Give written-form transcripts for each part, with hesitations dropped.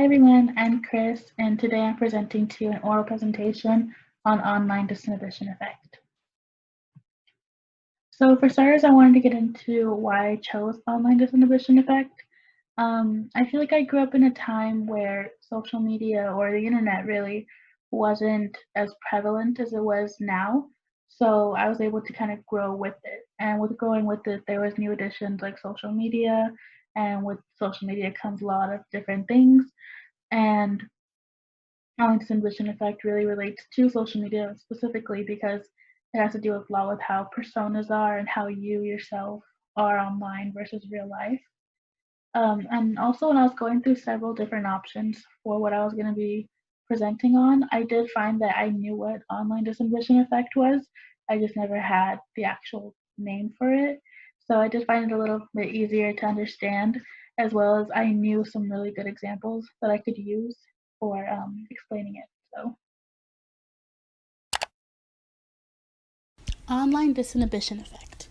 Hi everyone, I'm Chris, and today I'm presenting to you an oral presentation on online disinhibition effect. So for starters, I wanted to get into why I chose online disinhibition effect. I feel like I grew up in a time where social media or the internet really wasn't as prevalent as it was now. So I was able to kind of grow with it. And with growing with it, there was new additions like social media, and with social media comes a lot of different things. And Alex Envision effect really relates to social media specifically because it has to do a lot with how personas are and how you yourself are online versus real life. And also, when I was going through several different options for what I was going to be presenting on, I did find that I knew what online disinhibition effect was. I just never had the actual name for it. So I did find it a little bit easier to understand, as well as I knew some really good examples that I could use for explaining it. So Online disinhibition effect.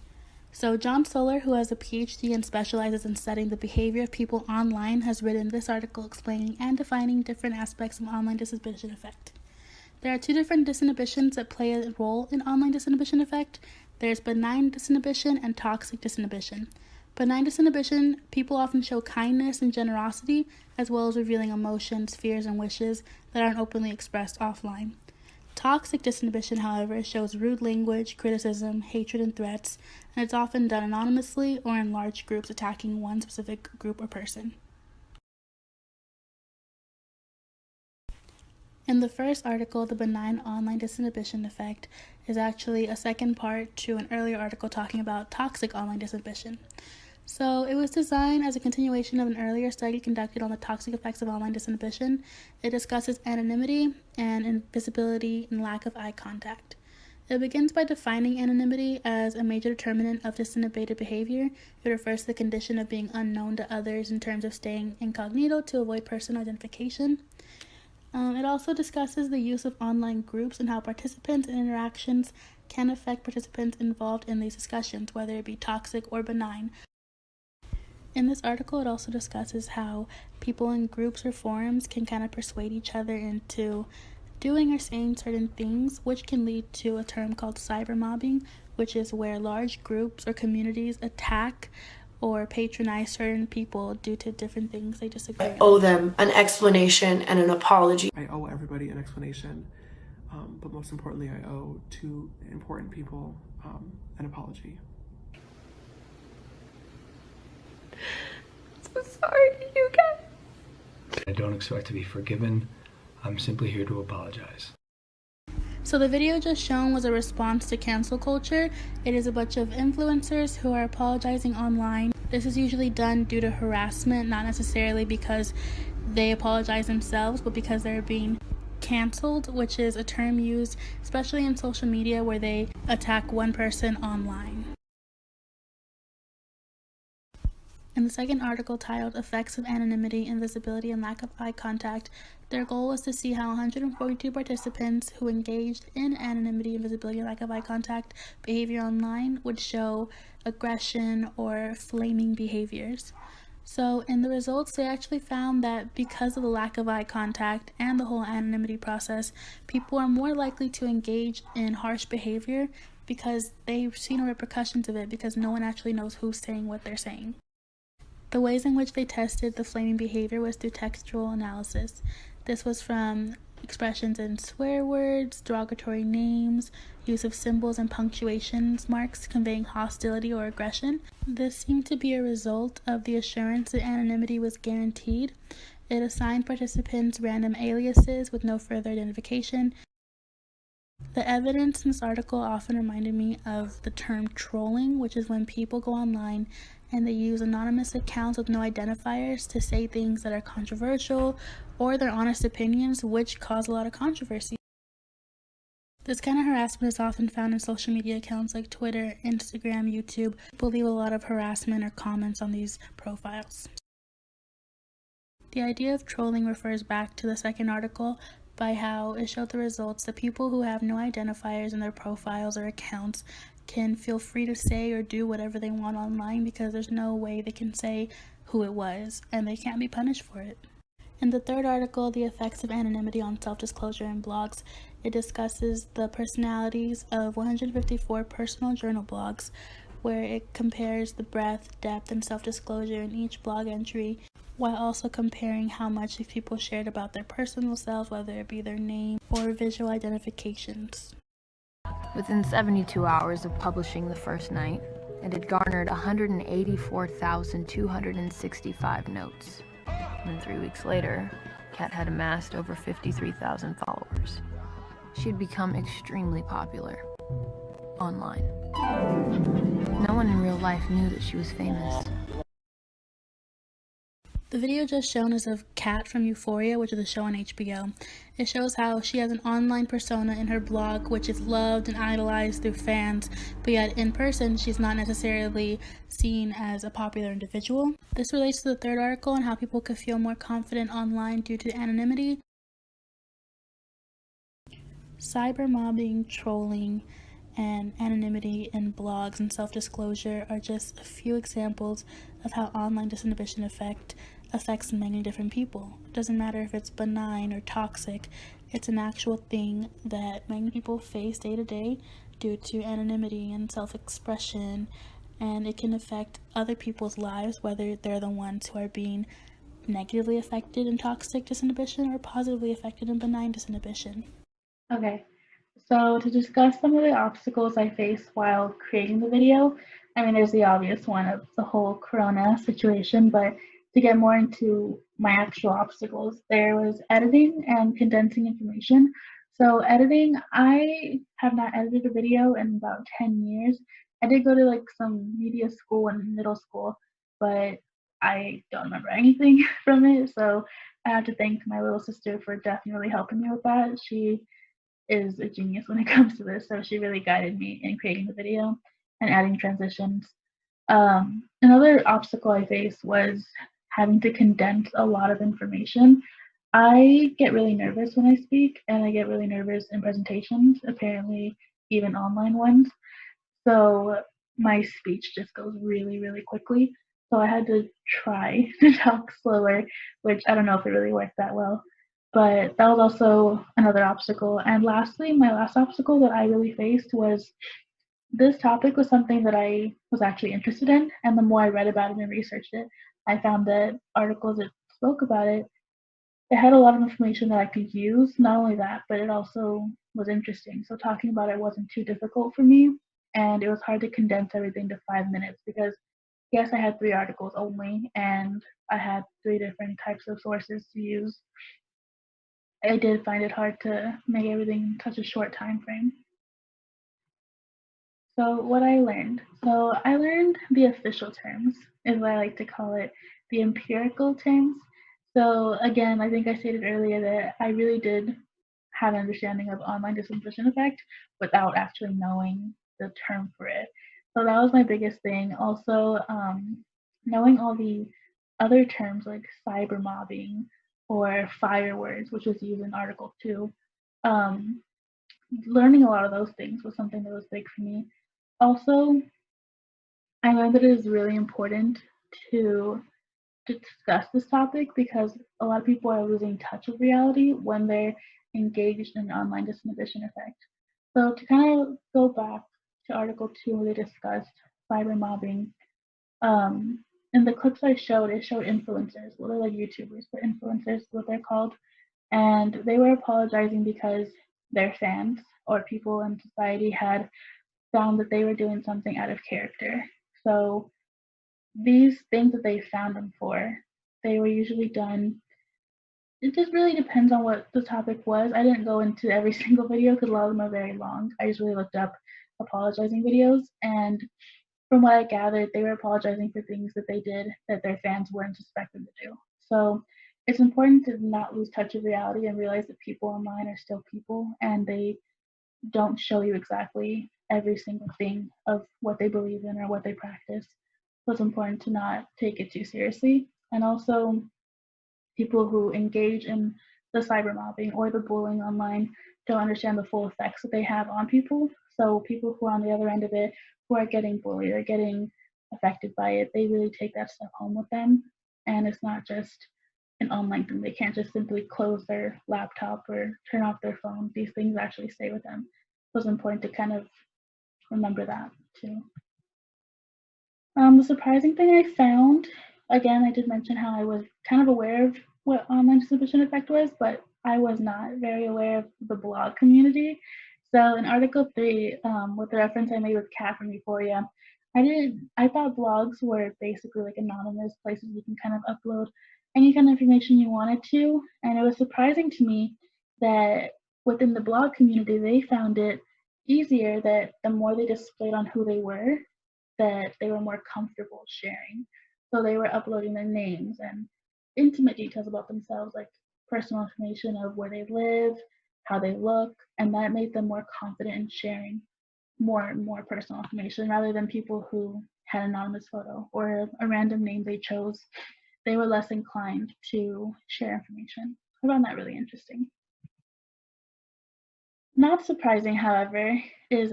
So John Soler, who has a PhD and specializes in studying the behavior of people online, has written this article explaining and defining different aspects of online disinhibition effect. There are two different disinhibitions that play a role in online disinhibition effect. There's benign disinhibition and toxic disinhibition. Benign disinhibition, people often show kindness and generosity, as well as revealing emotions, fears, and wishes that aren't openly expressed offline. Toxic disinhibition, however, shows rude language, criticism, hatred, and threats, and it's often done anonymously or in large groups attacking one specific group or person. In the first article, the benign online disinhibition effect is actually a second part to an earlier article talking about toxic online disinhibition. So it was designed as a continuation of an earlier study conducted on the toxic effects of online disinhibition. It discusses anonymity and invisibility and lack of eye contact. It begins by defining anonymity as a major determinant of disinhibited behavior. It refers to the condition of being unknown to others in terms of staying incognito to avoid personal identification. It also discusses the use of online groups and how participants and interactions can affect participants involved in these discussions, whether it be toxic or benign. In this article, it also discusses how people in groups or forums can kind of persuade each other into doing or saying certain things, which can lead to a term called cybermobbing, which is where large groups or communities attack or patronize certain people due to different things they disagree on. I owe them an explanation and an apology. I owe everybody an explanation, but most importantly, I owe two important people an apology. So sorry, you guys. I don't expect to be forgiven. I'm simply here to apologize. So the video just shown was a response to cancel culture. It is a bunch of influencers who are apologizing online. This is usually done due to harassment, not necessarily because they apologize themselves, but because they're being canceled, which is a term used especially in social media where they attack one person online. In the second article titled Effects of Anonymity, Invisibility, and Lack of Eye Contact, their goal was to see how 142 participants who engaged in anonymity, invisibility, and lack of eye contact behavior online would show aggression or flaming behaviors. So in the results, they actually found that because of the lack of eye contact and the whole anonymity process, people are more likely to engage in harsh behavior because they see no repercussions of it because no one actually knows who's saying what they're saying. The ways in which they tested the flaming behavior was through textual analysis. This was from expressions in swear words, derogatory names, use of symbols and punctuation marks conveying hostility or aggression. This seemed to be a result of the assurance that anonymity was guaranteed. It assigned participants random aliases with no further identification. The evidence in this article often reminded me of the term trolling, which is when people go online and they use anonymous accounts with no identifiers to say things that are controversial or their honest opinions, which cause a lot of controversy. This kind of harassment is often found in social media accounts like Twitter, Instagram, YouTube. People leave a lot of harassment or comments on these profiles. The idea of trolling refers back to the second article by how it showed the results that people who have no identifiers in their profiles or accounts can feel free to say or do whatever they want online because there's no way they can say who it was and they can't be punished for it. In the third article, The Effects of Anonymity on Self-Disclosure in Blogs, it discusses the personalities of 154 personal journal blogs, where it compares the breadth, depth, and self-disclosure in each blog entry, while also comparing how much these people shared about their personal selves, whether it be their name or visual identifications. Within 72 hours of publishing the first night, it had garnered 184,265 notes. And 3 weeks later, Kat had amassed over 53,000 followers. She had become extremely popular online. No one in real life knew that she was famous. The video just shown is of Kat from Euphoria, which is a show on HBO. It shows how she has an online persona in her blog, which is loved and idolized through fans, but yet in person, she's not necessarily seen as a popular individual. This relates to the third article on how people could feel more confident online due to anonymity. Cybermobbing, trolling, and anonymity in blogs and self-disclosure are just a few examples of how online disinhibition affects many different people. It doesn't matter if it's benign or toxic, it's an actual thing that many people face day to day due to anonymity and self-expression, and it can affect other people's lives, whether they're the ones who are being negatively affected in toxic disinhibition or positively affected in benign disinhibition. Okay, so to discuss some of the obstacles I faced while creating the video, I mean, there's the obvious one of the whole Corona situation, but to get more into my actual obstacles, there was editing and condensing information. So editing, I have not edited a video in about 10 years. I did go to like some media school in middle school, but I don't remember anything from it. So I have to thank my little sister for definitely helping me with that. She is a genius when it comes to this, so she really guided me in creating the video and adding transitions. Another obstacle I faced was having to condense a lot of information. I get really nervous when I speak, and I get really nervous in presentations, apparently even online ones. So my speech just goes really, really quickly. So I had to try to talk slower, which I don't know if it really worked that well. But that was also another obstacle. And lastly, my last obstacle that I really faced was this topic was something that I was actually interested in. And the more I read about it and researched it, I found that articles that spoke about it, it had a lot of information that I could use. Not only that, but it also was interesting. So talking about it wasn't too difficult for me. And it was hard to condense everything to 5 minutes because, yes, I had 3 articles only, and I had 3 different types of sources to use. I did find it hard to make everything in such a short time frame. So what I learned. So I learned the official terms, is what I like to call it, the empirical terms. So again, I think I stated earlier that I really did have an understanding of online disinhibition effect without actually knowing the term for it. So that was my biggest thing. Also, knowing all the other terms like cyber mobbing or fire words, which was used in Article 2. Learning a lot of those things was something that was big for me. Also, I learned that it is really important to discuss this topic because a lot of people are losing touch of reality when they're engaged in online disinhibition effect. So to kind of go back to Article 2 where they discussed cyber mobbing, in the clips I showed, it showed influencers. Well, they're like YouTubers, but influencers, what they're called. And they were apologizing because their fans or people in society had found that they were doing something out of character. So these things that they found them for, they were usually done. It just really depends on what the topic was. I didn't go into every single video because a lot of them are very long. I just really looked up apologizing videos, and from what I gathered, they were apologizing for things that they did that their fans weren't expected to do. So it's important to not lose touch of reality and realize that people online are still people and they don't show you exactly every single thing of what they believe in or what they practice. So it's important to not take it too seriously. And also, people who engage in the cyber mobbing or the bullying online don't understand the full effects that they have on people. So people who are on the other end of it, who are getting bullied or getting affected by it, they really take that stuff home with them. And it's not just an online thing. They can't just simply close their laptop or turn off their phone. These things actually stay with them. It was important to kind of remember that too. The surprising thing I found, again, I did mention how I was kind of aware of what online disinhibition effect was, but I was not very aware of the blog community. So in Article 3, with the reference I made with Kat from Euphoria, I thought blogs were basically like anonymous places you can kind of upload any kind of information you wanted to. And it was surprising to me that within the blog community, they found it easier that the more they displayed on who they were, that they were more comfortable sharing. So they were uploading their names and intimate details about themselves, like personal information of where they live, how they look, and that made them more confident in sharing more and more personal information rather than people who had an anonymous photo or a random name they chose. They were less inclined to share information. I found that really interesting. Not surprising, however, is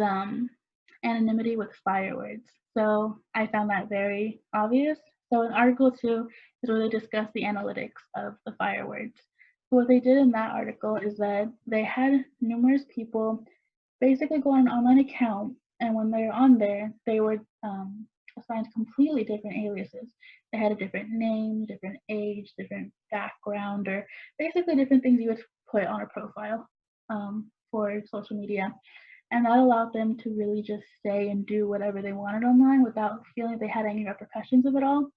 anonymity with firewords. So I found that very obvious. So in Article 2 is where they discuss the analytics of the firewords. So what they did in that article is that they had numerous people basically go on an online account, and when they're on there, they were assigned completely different aliases. They had a different name, different age, different background, or basically different things you would put on a profile for social media. And that allowed them to really just stay and do whatever they wanted online without feeling they had any repercussions of it all.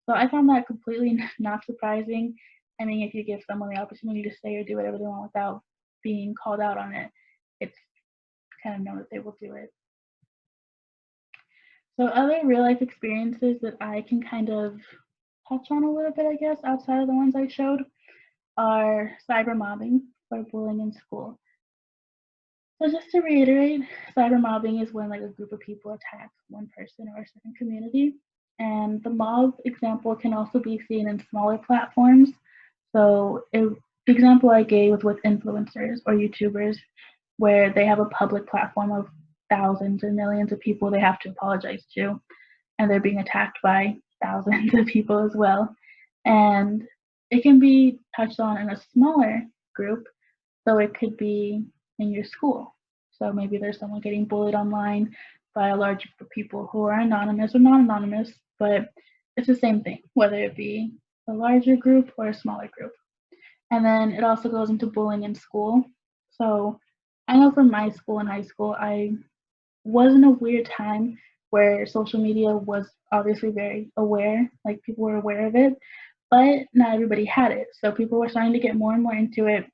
So I found that completely not surprising. I mean, if you give someone the opportunity to say or do whatever they want without being called out on it, it's kind of known that they will do it. So other real life experiences that I can kind of touch on a little bit, I guess, outside of the ones I showed, are cyber mobbing or bullying in school. So just to reiterate, cyber mobbing is when like a group of people attack one person or a certain community. And the mob example can also be seen in smaller platforms. So the example I gave was with influencers or YouTubers, where they have a public platform of thousands or millions of people they have to apologize to, and they're being attacked by thousands of people as well. And it can be touched on in a smaller group, so it could be in your school. So maybe there's someone getting bullied online by a large group of people who are anonymous or non anonymous, but it's the same thing, whether it be a larger group or a smaller group. And then it also goes into bullying in school. So I know from my school in high school, I was in a weird time where social media was obviously very aware, like people were aware of it, but not everybody had it. So people were starting to get more and more into it.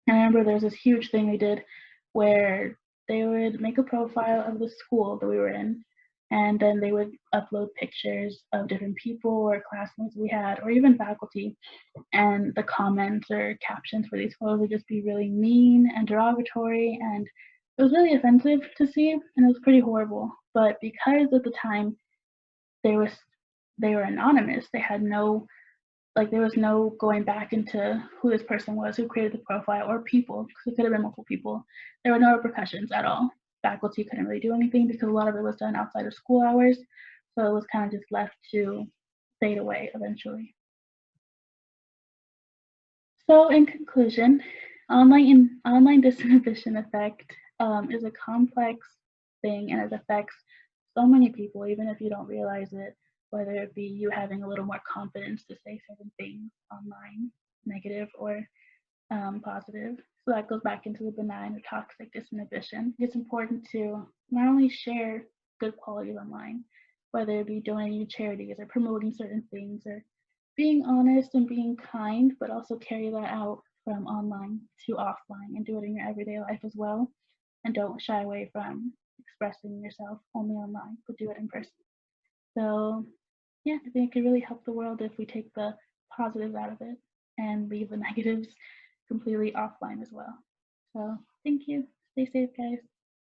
And I remember there was this huge thing they did where they would make a profile of the school that we were in, and then they would upload pictures of different people or classmates we had, or even faculty, and the comments or captions for these photos would just be really mean and derogatory, and it was really offensive to see, and it was pretty horrible. But because at the time they were anonymous, they had no there was no going back into who this person was, who created the profile, or people, because it could have been multiple people. There were no repercussions at all. Faculty couldn't really do anything because a lot of it was done outside of school hours, so it was kind of just left to fade away eventually. So in conclusion, online disinhibition effect is a complex thing, and it affects so many people, even if you don't realize it, whether it be you having a little more confidence to say certain things online, negative or positive. So that goes back into the benign or toxic disinhibition. It's important to not only share good qualities online, whether it be donating to charities or promoting certain things or being honest and being kind, but also carry that out from online to offline and do it in your everyday life as well. And don't shy away from expressing yourself only online, but do it in person. So yeah, I think it could really help the world if we take the positives out of it and leave the negatives completely offline as well. So thank you. Stay safe, guys.